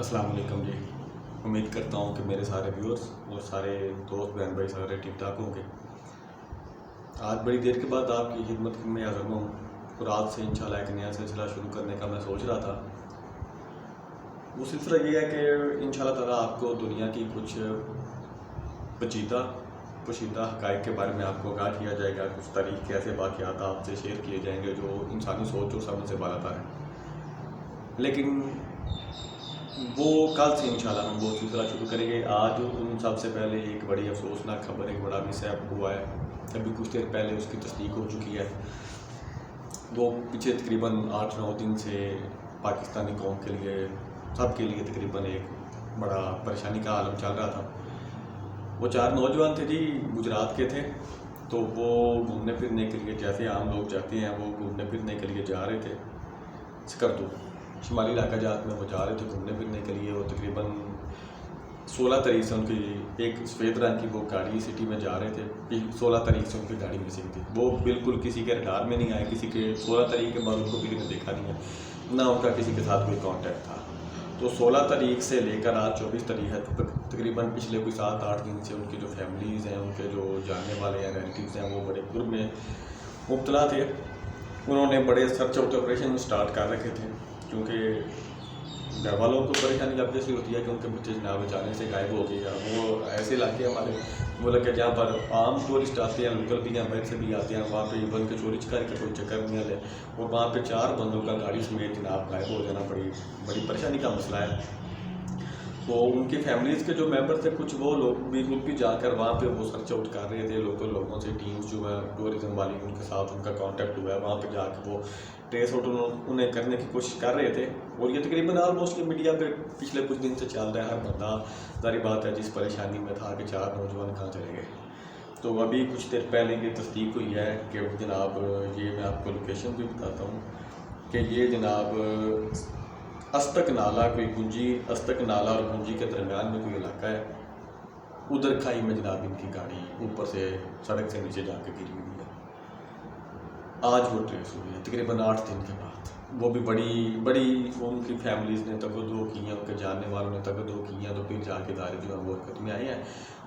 अस्सलाम वालेकुम जी। उम्मीद करता हूँ कि मेरे सारे व्यूअर्स और सारे दोस्त बहन भाई सारे ठीक ठाक होंगे। आज बड़ी देर के बाद आपकी खिदमत में हाज़िर हूँ और आज से इंशाल्लाह एक नया सिलसिला शुरू करने का मैं सोच रहा था। वो सिलसिला ये है कि इंशाल्लाह ताला आपको दुनिया की कुछ पोशीदा हक़ाइक़ के बारे में आपको आगाह किया जाएगा। कुछ तारीख़ ऐसे वाक़यात आपसे शेयर किए जाएंगे जो इंसानी सोच और समझ से बाला है। लेकिन वो कल से इंशाल्लाह हम वो सिलसिला शुरू करेंगे। आज उन सबसे पहले एक बड़ी अफसोसनाक खबर, एक बड़ा मिसहैप हुआ है। अभी कुछ देर पहले उसकी तस्दीक हो चुकी है। वो पीछे तकरीबन 8-9 दिन से पाकिस्तानी कौम के लिए, सब के लिए तकरीबन एक बड़ा परेशानी का आलम चल रहा था। वो 4 नौजवान थे जी, गुजरात के थे। तो वो घूमने फिरने के लिए, जैसे आम लोग जाते हैं, वो घूमने फिरने के लिए जा रहे थे स्कर्दू शुमाली इलाका जात में। वो जा रहे थे घूमने फिरने के लिए। वो तकरीबन 16 तारीख से उनकी एक सफ़ेद रंग की वो गाड़ी सिटी में जा रहे थे। 16 तारीख से उनकी गाड़ी मिसिंग थी। वो बिल्कुल किसी के रडार में नहीं आए, किसी के 16 तारीख के बाद उनको किसी ने देखा नहीं है, ना उनका किसी के साथ कोई कांटेक्ट था। तो 16 तारीख से लेकर आज 24 तारीख है, तकरीबन पिछले कोई 7-8 दिन से उनकी जो फैमिलीज़ हैं, उनके जो जानने वाले हैं, रिलेटिव्स हैं, वो बड़े गुर्ब में मुब्तला थे। उन्होंने बड़े सर्च आउट ऑपरेशन स्टार्ट कर रखे थे, क्योंकि घर वालों को परेशानी ऑब्वियसली होती है कि उनके बच्चे जनाब अचानक से गायब हो गए। वो ऐसे इलाके हमारे वो लगे जहाँ पर आम टूरिस्ट आते हैं, लोकल भी हैं, बाहर से भी आते हैं। वहाँ पे इवन के चोरी चकारी का कोई चक्कर नहीं है। और वहाँ पे 4 बंदों का गाड़ी समेत जनाब गायब हो जाना बड़ी परेशानी का मसला है। तो उनकी फैमिलीज़ के जो मेंबर थे, कुछ वो लोग भी जाकर वहाँ पे वो सर्च आउट कर रहे थे। लोकल लोगों से टीम्स जो है टूरिज़्म वाली, उनके साथ उनका कांटेक्ट हुआ है। वहाँ पे जाकर वो ट्रेस आउट उन्हें करने की कोशिश कर रहे थे। और ये तकरीबन ऑलमोस्ट मीडिया पे पिछले कुछ दिन से चल रहा है। हर बंदा जारी बात है जिस परेशानी में था कि 4 नौजवान कहाँ चले गए। तो अभी कुछ देर पहले ये तस्दीक हुई है कि जनाब, ये मैं आपको लोकेशन भी बताता हूँ कि ये जनाब अस्तक नाला, कोई गुंजी, अस्तक नाला और गुंजी के दरमियान में कोई इलाका है। उधर खाई में जनाब इनकी गाड़ी ऊपर से सड़क से नीचे जाके गिरी हुई है। आज वो ट्रेस हुई है तकरीबन 8 दिन के बाद। वो भी बड़ी उनकी फैमिलीज़ ने तगदो की है, उनके जानने वालों ने तगदो की है। तो फिर जाके दारे जो है वो हरकत में आए हैं।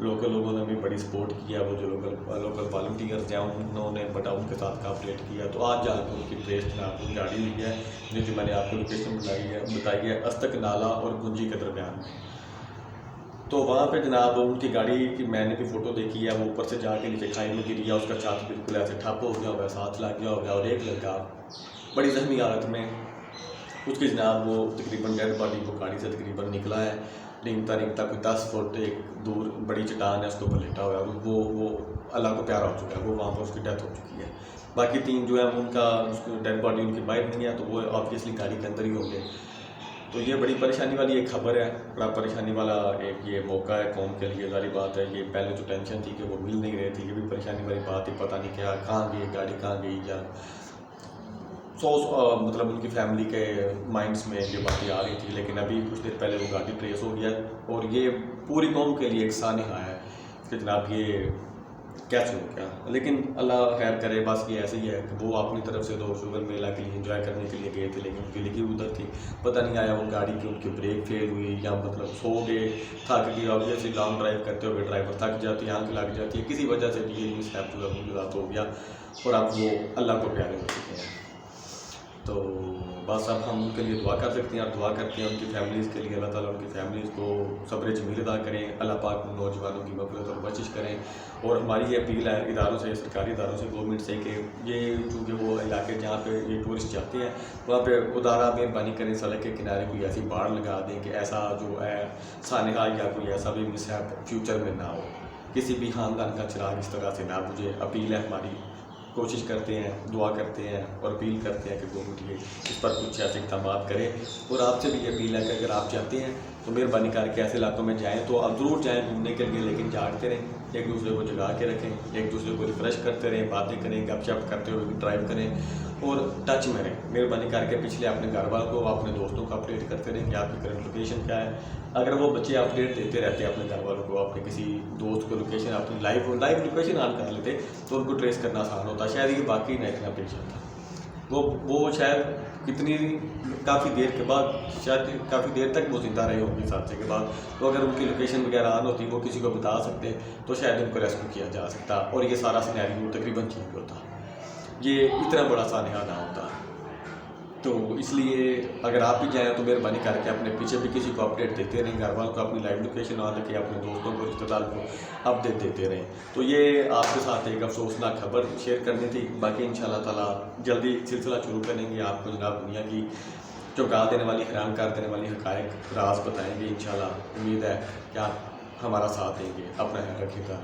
लोकल लोगों ने भी बड़ी सपोर्ट किया। वो जो लोकल वॉलंटियर्स हैं, उन्होंने बड़ा उनके साथ कापरेट किया। तो आज जाकर उनकी ट्रेस जनाब उनकी गाड़ी हुई है, जो मैंने आपको लोकेशन बताई है अस्तक नाला और गुंजी के दरमियान में। तो वहाँ पे जनाब उनकी गाड़ी की मैंने भी फ़ोटो देखी है। वो ऊपर से जाके नीचे खाई में गिरी है। उसका छत बिल्कुल ऐसे ठप हो गया होगा, साथ लग गया होगा। और एक लड़का बड़ी जख्मी हालत में, उसकी जनाब वो तकरीबन डेड बॉडी को गाड़ी से तकरीबन निकला है। रिंगता कोई 10 फुट एक दूर बड़ी चट्टान है, उसके ऊपर लेटा हुआ है। वो अल्लाह को प्यारा हो चुका है। वो वहाँ पर उसकी डेथ हो चुकी है। बाकी 3 जो है उनका डेड बॉडी उनकी बाहर नहीं है, तो वो ऑब्वियसली गाड़ी के अंदर ही होंगे। तो ये बड़ी परेशानी वाली एक खबर है, बड़ा परेशानी वाला एक ये मौका है कौम के लिए। सारी बात है, ये पहले जो टेंशन थी कि वो मिल नहीं रही थी, ये भी परेशानी वाली बात है। पता नहीं क्या, कहाँ गई गाड़ी, कहाँ गई, या मतलब उनकी फैमिली के माइंड्स में ये बातें आ रही थी। लेकिन अभी कुछ देर पहले वो गाड़ी ट्रेस हो गया। और ये पूरी कौम के लिए एक सानिहा है कि जनाब ये कैसे हो गया। लेकिन अल्लाह खैर करे। बस ये ऐसे ही है कि वो अपनी तरफ से तो शुगर मेला के लिए एंजॉय करने के लिए गए थे, लेकिन उनकी लिखी उधर थी। पता नहीं आया वो गाड़ी की उनकी ब्रेक फेल हुई, या मतलब सो गए, थक गए। ऑब्वियसली लॉन्ग ड्राइव करते हुए ड्राइवर थक जाती है, आँख लग जाती है, किसी वजह से ये मिसहैप जो है उनके साथ हो गया। और अब वो अल्लाह को प्यारे हो चुके हैं। तो बस अब हम उनके लिए दुआ कर सकते हैं, और दुआ करते हैं उनकी फैमिलीज़ के लिए। अल्लाह ताला उनकी फैमिलीज़ को सब्र जमील अदा करें। अल्लाह पाक उन नौजवानों की मग़फ़िरत और बख्शिश करें। और हमारी ये अपील है इदारों से, सरकारी इदारों से, गवर्नमेंट से, कि ये चूँकि वो इलाके जहाँ पे ये टूरिस्ट जाते हैं, वहाँ पे उदारा मेहरबानी करें सड़क के किनारे कोई ऐसी बाड़ लगा दें कि ऐसा जो है सानहा या कोई ऐसा भी मिसहैप फ्यूचर में ना हो। किसी भी ख़ानदान का चिराग इस तरह से ना बुझे। अपील है हमारी, कोशिश करते हैं, दुआ करते हैं और अपील करते हैं कि गवर्नमेंट ये इस पर कुछ ऐसे इक़दाम करें। और आपसे भी ये अपील है कि अगर आप चाहते हैं तो मेहरबानी करके ऐसे इलाकों में जाएँ तो आप ज़रूर जाएँ घूमने के लिए, लेकिन जागते रहें, एक दूसरे को जगा के रखें, एक दूसरे को रिफ़्रेश करते रहें, बातें करें, गपशप करते हुए ड्राइव करें, और टच में रहें। मेहरबानी करके पिछले अपने घर वालों को, अपने दोस्तों को अपडेट करते रहें कि आपकी करंट लोकेशन क्या है। अगर वो बच्चे अपडेट देते रहते हैं अपने घर वालों को, अपने किसी दोस्त को लोकेशन अपनी लाइव लोकेशन ऑन कर लेते तो उनको ट्रेस करना आसान होता। शायद ये बाकी ना इतना पेश आता। وہ شاید کافی دیر کے بعد، شاید کافی دیر تک وہ زندہ رہے ہوں گے اس حادثے کے بعد، تو اگر ان کی لوکیشن وغیرہ آن ہوتی، وہ کسی کو بتا سکتے تو شاید ان کو ریسکیو کیا جا سکتا اور یہ سارا سینیریو تقریباً ٹھیک ہوتا، یہ اتنا بڑا سانحہ نہ ہوتا۔ تو اس لیے اگر آپ بھی جائیں تو مہربانی کر کے اپنے پیچھے بھی کسی کو اپڈیٹ دیتے رہیں، گھر والوں کو اپنی لائیو لوکیشن آن رکھیں، اپنے دوستوں کو، رشتہ دار کو اپڈیٹ دیتے رہیں۔ تو یہ آپ کے ساتھ ایک افسوسناک خبر شیئر کرنی تھی، باقی انشاءاللہ تعالیٰ جلدی سلسلہ شروع کریں گے، آپ کو جناب دنیا کی چونکا دینے والی، حیران کر دینے والی حقائق، راز بتائیں گے انشاءاللہ۔ امید ہے کہ آپ ہمارا ساتھ دیں گے، اپنا خیال رکھیے گا۔